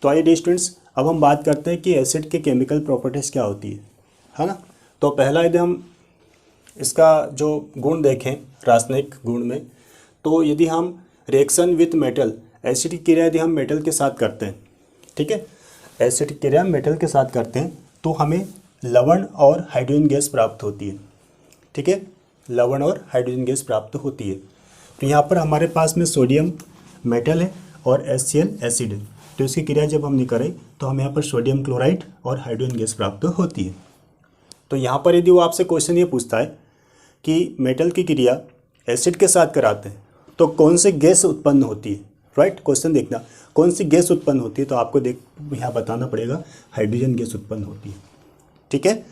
तो आइए स्टूडेंट्स, अब हम बात करते हैं कि एसिड के केमिकल प्रॉपर्टीज़ क्या होती है ना। तो पहला यदि हम इसका जो गुण देखें रासायनिक गुण में, तो यदि हम रिएक्शन विथ मेटल, एसिड की क्रिया यदि हम मेटल के साथ करते हैं, ठीक है, एसिड की क्रिया मेटल के साथ करते हैं तो हमें लवण और हाइड्रोजन गैस प्राप्त होती है, ठीक है, लवण और हाइड्रोजन गैस प्राप्त होती है। तो यहाँ पर हमारे पास में सोडियम मेटल है और HCl एसिड है, तो इसकी क्रिया जब हम नहीं करें तो हमें यहाँ पर सोडियम क्लोराइड और हाइड्रोजन गैस प्राप्त होती है। तो यहाँ पर यदि वो आपसे क्वेश्चन ये पूछता है कि मेटल की क्रिया एसिड के साथ कराते हैं तो कौन सी गैस उत्पन्न होती है, राइट, क्वेश्चन देखना कौन सी गैस उत्पन्न होती है, तो आपको यहाँ बताना पड़ेगा हाइड्रोजन गैस उत्पन्न होती है, ठीक है।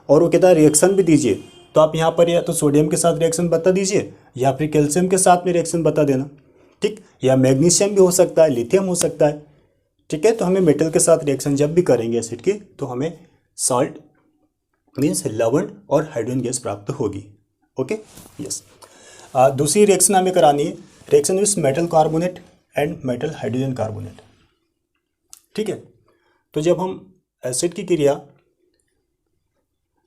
और वो कहता है रिएक्शन भी दीजिए, तो आप यहाँ पर या तो सोडियम के साथ रिएक्शन बता दीजिए या फिर कैल्शियम के साथ में रिएक्शन बता देना, ठीक, या मैग्नीशियम भी हो सकता है, लिथियम हो सकता है, ठीक है। तो हमें मेटल के साथ रिएक्शन जब भी करेंगे एसिड की तो हमें सॉल्ट मीन्स लवण और हाइड्रोजन गैस प्राप्त होगी, ओके, यस। दूसरी रिएक्शन हमें करानी है, reaction with metal carbonate and metal hydrogen carbonate, ठीक है। तो जब हम एसिड की क्रिया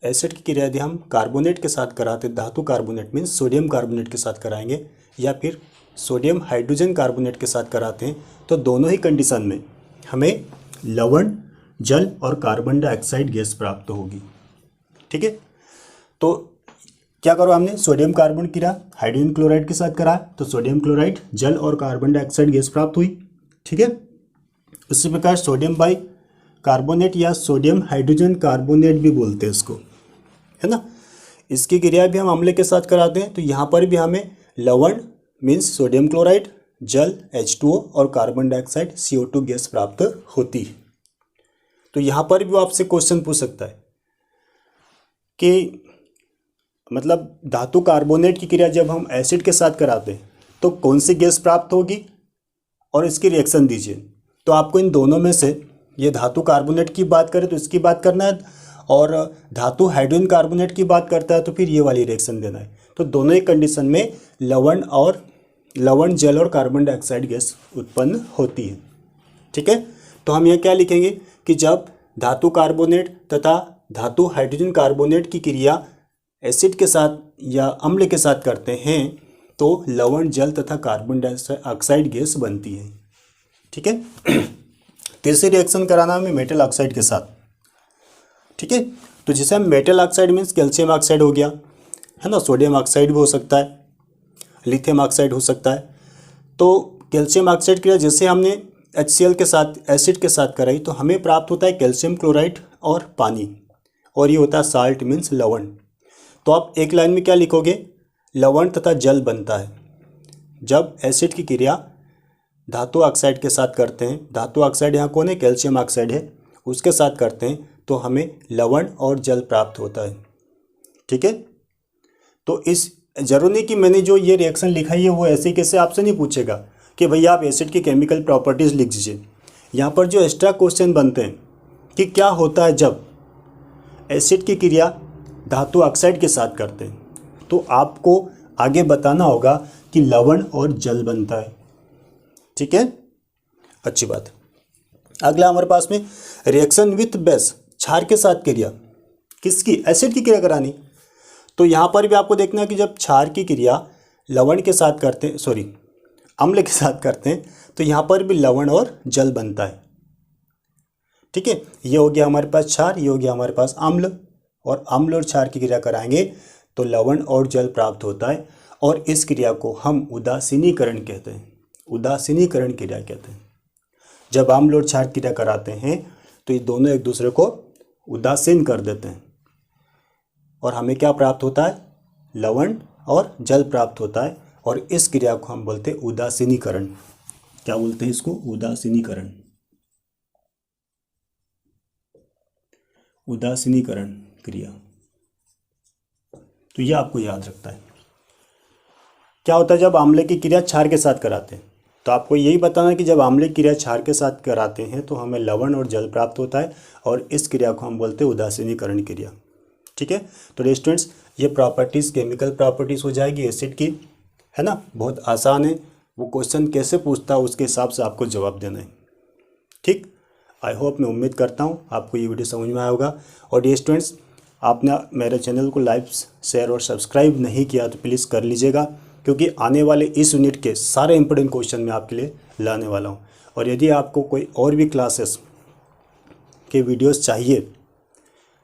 यदि हम कार्बोनेट के साथ कराते, धातु कार्बोनेट मीन्स सोडियम कार्बोनेट के साथ कराएंगे या फिर सोडियम हाइड्रोजन कार्बोनेट के साथ कराते हैं, तो दोनों ही कंडीशन में हमें लवण, जल और कार्बन डाइऑक्साइड गैस प्राप्त होगी, ठीक है। तो क्या करो, हमने सोडियम कार्बन क्रिया हाइड्रोजन क्लोराइड के साथ करा तो सोडियम क्लोराइड, जल और कार्बन डाइऑक्साइड गैस प्राप्त हुई, ठीक है। उसी प्रकार सोडियम बाई कार्बोनेट या सोडियम हाइड्रोजन कार्बोनेट भी बोलते हैं इसको, है ना, इसकी क्रिया भी हम अम्ल के साथ कराते हैं, तो यहाँ पर भी हमें लवण मीन्स सोडियम क्लोराइड, जल H2O और कार्बन डाइऑक्साइड CO2 गैस प्राप्त होती है। तो यहाँ पर भी वो आपसे क्वेश्चन पूछ सकता है कि मतलब धातु कार्बोनेट की क्रिया जब हम एसिड के साथ कराते हैं तो कौन सी गैस प्राप्त होगी और इसकी रिएक्शन दीजिए। तो आपको इन दोनों में से, ये धातु कार्बोनेट की बात करें तो इसकी बात करना है, और धातु हाइड्रोजन कार्बोनेट की बात करता है तो फिर ये वाली रिएक्शन देना है। तो दोनों ही कंडीशन में लवण, जल और कार्बन डाइऑक्साइड गैस उत्पन्न होती है, ठीक है। तो हम यहाँ क्या लिखेंगे कि जब धातु कार्बोनेट तथा धातु हाइड्रोजन कार्बोनेट की क्रिया एसिड के साथ या अम्ल के साथ करते हैं तो लवण, जल तथा कार्बन डाइऑक्साइड गैस बनती है, ठीक है। तीसरी रिएक्शन कराना हमें मेटल ऑक्साइड के साथ, ठीक है। तो जैसे हम metal oxide means calcium oxide हो गया, है ना, सोडियम ऑक्साइड भी हो सकता है, लिथियम ऑक्साइड हो सकता है। तो कैल्शियम ऑक्साइड क्रिया जैसे हमने HCl के साथ, एसिड के साथ कराई, तो हमें प्राप्त होता है कैल्शियम क्लोराइड और पानी, और ये होता है साल्ट मीन्स लवण। तो आप एक लाइन में क्या लिखोगे, लवण तथा जल बनता है जब एसिड की क्रिया धातु ऑक्साइड के साथ करते हैं, धातु ऑक्साइड यहाँ कौन है, कैल्शियम ऑक्साइड है, उसके साथ करते हैं तो हमें लवण और जल प्राप्त होता है, ठीक है। तो इस जरूरी नहीं कि मैंने जो ये रिएक्शन लिखा है वो ऐसे कैसे आपसे नहीं पूछेगा कि भैया आप एसिड की केमिकल प्रॉपर्टीज़ लिख दीजिए। यहाँ पर जो एक्स्ट्रा क्वेश्चन बनते हैं कि क्या होता है जब एसिड की क्रिया धातु ऑक्साइड के साथ करते हैं, तो आपको आगे बताना होगा कि लवण और जल बनता है, ठीक है, अच्छी बात है। अगला हमारे पास में रिएक्शन विथ बेस, क्षार के साथ क्रिया, किसकी, एसिड की क्रिया करानी। तो यहाँ पर भी आपको देखना है कि जब क्षार की क्रिया लवण के साथ करते हैं, अम्ल के साथ करते हैं, तो यहाँ पर भी लवण और जल बनता है, ठीक है। ये हो गया हमारे पास क्षार, ये हो गया हमारे पास अम्ल, और अम्ल और क्षार की क्रिया कराएंगे तो लवण और जल प्राप्त होता है, और इस क्रिया को हम उदासीनीकरण कहते हैं, उदासीनीकरण क्रिया कहते हैं। जब अम्ल और क्षार क्रिया कराते हैं तो ये दोनों एक दूसरे को उदासीन कर देते हैं और हमें क्या प्राप्त होता है, लवण और जल प्राप्त होता है, और इस क्रिया को हम बोलते हैं उदासीनीकरण। क्या बोलते हैं इसको, उदासीनीकरण, उदासीनीकरण क्रिया। तो ये आपको याद रखता है। क्या होता है जब आम्ल की क्रिया क्षार के साथ कराते हैं, तो आपको यही बताना है कि जब आम्ल की क्रिया क्षार के साथ कराते हैं तो हमें लवण और जल प्राप्त होता है, और इस क्रिया को हम बोलते हैं उदासीनीकरण क्रिया, ठीक है। तो स्टूडेंट्स, ये प्रॉपर्टीज़ केमिकल प्रॉपर्टीज़ हो जाएगी एसिड की, है ना, बहुत आसान है। वो क्वेश्चन कैसे पूछता है उसके हिसाब से आपको जवाब देना है, ठीक। आई होप, मैं उम्मीद करता हूँ आपको ये वीडियो समझ में आया होगा। और ये स्टूडेंट्स, आपने मेरे चैनल को लाइक, शेयर और सब्सक्राइब नहीं किया तो प्लीज़ कर लीजिएगा, क्योंकि आने वाले इस यूनिट के सारे इंपॉर्टेंट क्वेश्चन मैं आपके लिए लाने वाला हूँ। और यदि आपको कोई और भी क्लासेस के वीडियोस चाहिए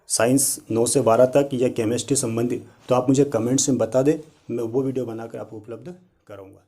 साइंस 9 से 12 तक या केमिस्ट्री संबंधित, तो आप मुझे कमेंट्स में बता दें, मैं वो वीडियो बनाकर आपको उपलब्ध कराऊंगा।